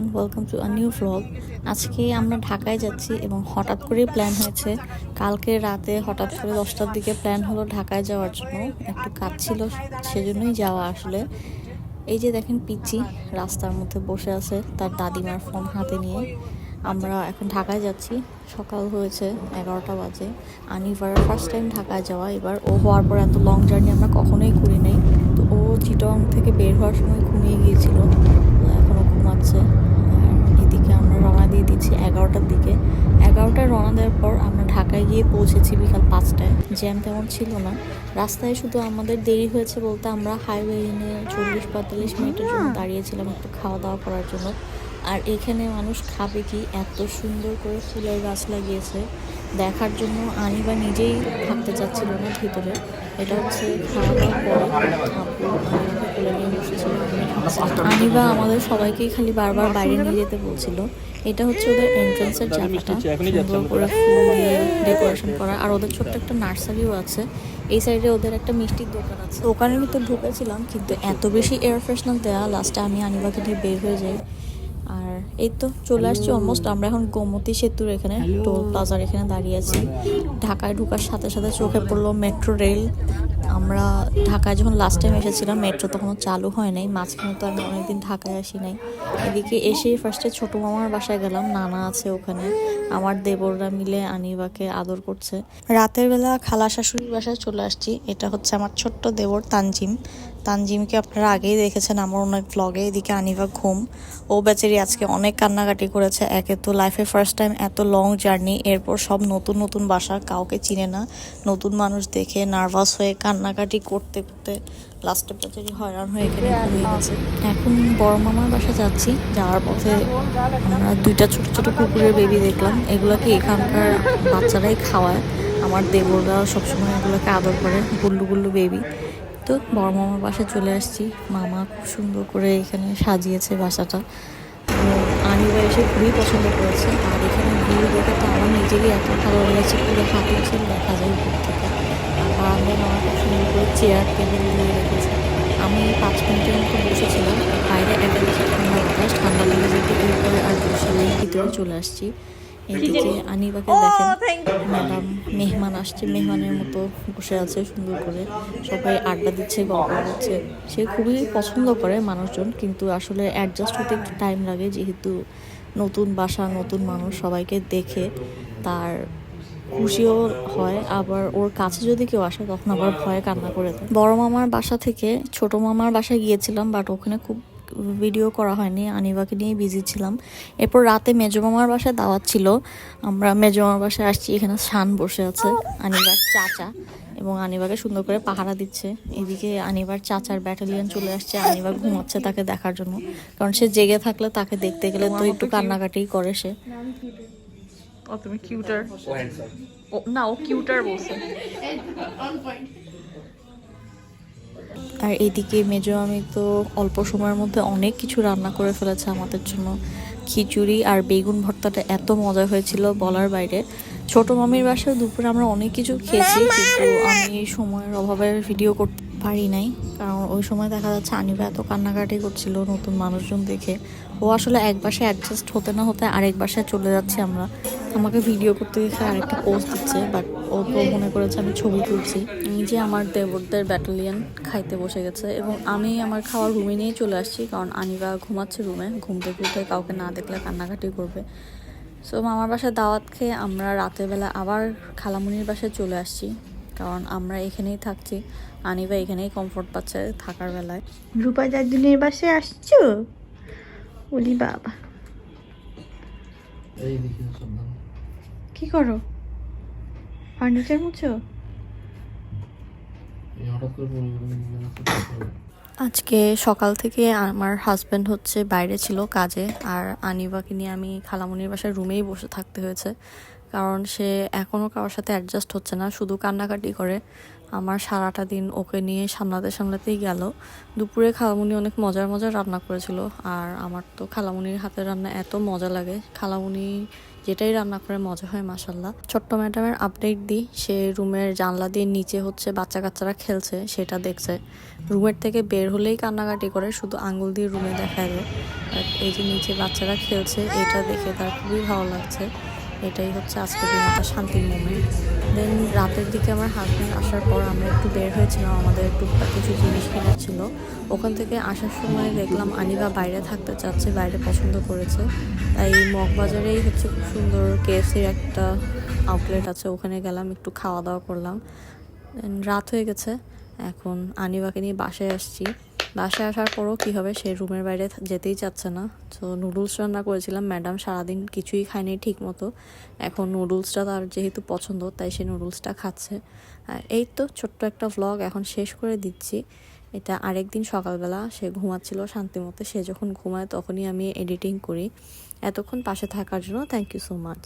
Everyone, welcome to a new vlog. আজকে আমরা ঢাকায় যাচ্ছি এবং হঠাৎ করেই প্ল্যান হয়েছে। কালকে রাতে হঠাৎ করে 10টার দিকে প্ল্যান হলো ঢাকায় যাওয়ার জন্য। একটু কাজ ছিল, সেজন্যই যাওয়া আসলে। এই যে দেখেন পিচ্চি রাস্তার মধ্যে বসে আছে তার দাদিমার ফোন হাতে নিয়ে। আমরা এখন ঢাকায় যাচ্ছি। সকাল হয়েছে 11টা বাজে। আনিভার ফার্স্ট টাইম ঢাকায় যাওয়া। এবার ও হওয়ার পর এত লং জার্নি আমরা কখনোই করি নাই। তো ও চিটং থেকে বের হওয়ার সময় ঘুমিয়ে গিয়েছিল, এখনও ঘুমাচ্ছে। আর এদিকে আমরা রওনা দিয়ে দিচ্ছি 11টার দিকে। 11টায় রওনা দেওয়ার পর আমরা ঢাকায় গিয়ে পৌঁছেছি বিকাল 5টায়। জ্যাম তেমন ছিল না রাস্তায়, শুধু আমাদের দেরি হয়েছে বলতে আমরা হাইওয়ে এনে 40-45 মিনিটের জন্য দাঁড়িয়েছিলাম একটু খাওয়া দাওয়া করার জন্য। আর এখানে মানুষ খাবে কি, এত সুন্দর করে ফুলের গাছ লাগিয়েছে দেখার জন্য আনিবা নিজেই থাকতে চাচ্ছিল না ভিতরে। এটা হচ্ছে খাওয়া দাওয়ার পরে আব্বু আনিবাকে কোলে নিয়ে বসেছিল। আনিবা আমাদের সবাইকেই খালি বারবার বাইরে নিয়ে যেতে বলছিল। এটা হচ্ছে ওদের এন্ট্রান্সের জায়গাটা, সুন্দর করে ফুল দিয়ে ডেকোরেশন করা। আর ওদের ছোট্ট একটা নার্সারিও আছে। এই সাইডে ওদের একটা মিষ্টির দোকান আছে। দোকানের ভিতর ঢুকেছিলাম, কিন্তু এত বেশি এয়ার ফ্রেশনার দেওয়া, লাস্টে আমি আনিবাকে নিয়ে বের হয়ে যাই। আর এই তো চলে আসছি অলমোস্ট। আমরা এখন গোমতী সেতুর এখানে, টোল প্লাজার এখানে দাঁড়িয়ে আছি। ঢাকায় ঢোকার সাথে সাথে চোখে পড়লো মেট্রো রেল। আমরা ঢাকায় যখন লাস্ট টাইম এসেছিলাম মেট্রো তখনও চালু হয় নাই, মাঝখানে তো আমি অনেকদিন ঢাকায় আসি নাই। এদিকে এসেই ফার্স্টে ছোটো মামার বাসায় গেলাম, নানা আছে ওখানে। আমার দেবররা মিলে আনিবাকে আদর করছে। রাতের বেলা খালা শাশুড়ির বাসায় চলে আসছি। এটা হচ্ছে আমার ছোট্ট দেবর তানজিম। তানজিমকে আপনারা আগেই দেখেছেন আমার অনেক ভ্লগে। এদিকে আনিবা ঘুম। ও বেচারি আজকে অনেক কান্নাকাটি করেছে। একে তো লাইফে ফার্স্ট টাইম এত লং জার্নি, এরপর সব নতুন নতুন বাসা, কাউকে চিনে না, নতুন মানুষ দেখে নার্ভাস হয়ে কান্নাকাটি করতে করতে লাস্টে বেচারি হয়রান হয়ে এখানে ঘুমিয়ে গেছে। এখন বড় মামার বাসা যাচ্ছি। যাওয়ার পথে আমরা দুইটা ছোট ছোট কুকুরের বেবি দেখলাম। এগুলোকে এখানকার বাচ্চারাই খাওয়ায়। আমার দেবররা সবসময় এগুলোকে আদর করে, গুল্লু গুল্লু বেবি। তো বড় মামার বাসায় চলে আসছি। মামা খুব সুন্দর করে এখানে সাজিয়েছে বাসাটা। আনিবা এসে খুবই পছন্দ করেছে। আর এখানে ভিউ দেখে তো আমার নিজেরই এত ভালো লেগেছে, পুরো হাতের ছিল দেখা যায় উপর থেকে। আর বারান্দায় মামা খুব সুন্দর করে চেয়ার টেবিল দিয়ে রেখেছে। আমি 5 মিনিটের মতো বসেছিলাম। বাইরে একটা বেশি ঠান্ডা বাতাস, ঠান্ডা লেগে যেতে এরপরে আর বসে ভিতরে চলে আসছি। এদিকে আনিবাকে দেখেন, ম্যাডাম মেহমান আসছে, মেহমানের মতো বসে আছে সুন্দর করে। সবাই আড্ডা দিচ্ছে, গল্প করছে। সে খুবই পছন্দ করে মানুষজন, কিন্তু আসলে অ্যাডজাস্ট হতে একটু টাইম লাগে, যেহেতু নতুন বাসা, নতুন মানুষ, সবাইকে দেখে তার খুশিও হয়। আবার ওর কাছে যদি কেউ আসে তখন আবার ভয়ে কান্না করে দেয়। বড় মামার বাসা থেকে ছোট মামার বাসায় গিয়েছিলাম, বাট ওখানে খুব ভিডিও করা হয়নি, আনিবাকে নিয়ে বিজি ছিলাম। এরপর রাতে মেজো মামার বাসায় দাওয়াত ছিল। আমরা মেজো মামার বাসায় আসছি। এখানে শান বসে আছে, আনিবার চাচা, এবং আনিবাকে সুন্দর করে পাহারা দিচ্ছে। এদিকে আনিবার চাচার ব্যাটালিয়ন চলে আসছে। আনিবা ঘুমাচ্ছে তাকে দেখার জন্য, কারণ সে জেগে থাকলে তাকে দেখতে গেলে তো একটু কান্নাকাটি করে সে। ও তুমি কিউটার। ও না, ও কিউটার বলছে। আর এদিকে মেজো আমি তো অল্প সময়ের মধ্যে অনেক কিছু রান্না করে ফেলেছে আমাদের জন্য। খিচুড়ি আর বেগুন ভর্তাটা এত মজা হয়েছিল বলার বাইরে। ছোট মামির বাসায় দুপুরে আমরা অনেক কিছু খেয়েছি, কিন্তু আমি সময়ের অভাবে ভিডিও করতে পারি নাই। কারণ ওই সময় দেখা যাচ্ছে আনিবা এত কান্নাকাটি করছিল নতুন মানুষজন দেখে। ও আসলে এক বাসায় অ্যাডজাস্ট হতে না হতে আরেক বাসায় চলে যাচ্ছি আমরা। আমাকে ভিডিও করতে গেছে আরেকটা পোস্ট দিচ্ছে, বাট ও তো মনে করেছে আমি ছবি তুলছি। নিজে আমার দেবরদের ব্যাটালিয়ন খাইতে বসে গেছে, এবং আমি আমার খাওয়ার রুমে নিয়ে চলে আসছি, কারণ আনিবা ঘুমাচ্ছে রুমে। ঘুম থেকে উঠে কাউকে না দেখলে কান্নাকাটি করবে। সো মামার বাসায় দাওয়াত খেয়ে আমরা রাতের বেলা আবার খালামুনির বাসায় চলে আসছি, কারণ আমরা এখানেই থাকছি। আনিবা এখানেই কমফোর্ট পাচ্ছে থাকার বেলায়। রূপা দাদুনের বাসায় আসছো? বলি বাবা, কি করো? ফার্নিচার মুছো? আজকে সকাল থেকে আমার হাজব্যান্ড হচ্ছে বাইরে ছিল কাজে, আর আনিবাকে নিয়ে আমি খালামুনির বাসায় রুমেই বসে থাকতে হয়েছে, কারণ সে এখনও কারোর সাথে অ্যাডজাস্ট হচ্ছে না, শুধু কান্নাকাটি করে। আমার সারাটা দিন ওকে নিয়ে সামলাতেই গেল। দুপুরে খালামুনি অনেক মজার মজার রান্না করেছিল, আর আমার তো খালামুনির হাতের রান্না এত মজা লাগে। খালামুনি যেটাই রান্না করে মজা হয় মাশাল্লাহ। ছোট্ট ম্যাডামের আপডেট দিই, সে রুমের জানলা দিয়ে নিচে হচ্ছে বাচ্চা কাচ্চারা খেলছে সেটা দেখছে। রুমের থেকে বের হলেই কান্নাকাটি করে, শুধু আঙ্গুল দিয়ে রুমে দেখা দেয়। আর এই যে নিচে বাচ্চারা খেলছে এটা দেখে তার খুবই ভালো লাগছে। এটাই হচ্ছে আজকের দিন একটা শান্তির মোমেন্ট। দেন রাতের দিকে আমার হাজব্যান্ড আসার পর আমরা একটু বের হয়েছিলাম, আমাদের টুকটাক কিছু জিনিস কেনার ছিল। ওখান থেকে আসার সময় দেখলাম আনিবা বাইরে থাকতে চাচ্ছে, বাইরে পছন্দ করেছে। তাই মগবাজারেই হচ্ছে খুব সুন্দর কেএফসির একটা আউটলেট আছে, ওখানে গেলাম, একটু খাওয়া দাওয়া করলাম। দেন রাত হয়ে গেছে, এখন আনিবাকে নিয়ে বাসায় আসছি। বাসায় আসার পরও কী হবে, সে রুমের বাইরে যেতেই চাচ্ছে না। তো নুডলস রান্না করেছিলাম, ম্যাডাম সারাদিন কিছুই খায়নি ঠিক মতো। এখন নুডলসটা তার যেহেতু পছন্দ, তাই সে নুডলসটা খাচ্ছে। আর এই তো ছোট্ট একটা ভ্লগ এখন শেষ করে দিচ্ছি। এটা আরেকদিন সকালবেলা, সে ঘুমাচ্ছিল শান্তিমতো। সে যখন ঘুমায় তখনই আমি এডিটিং করি। এতক্ষণ পাশে থাকার জন্য থ্যাংক ইউ সো মাচ।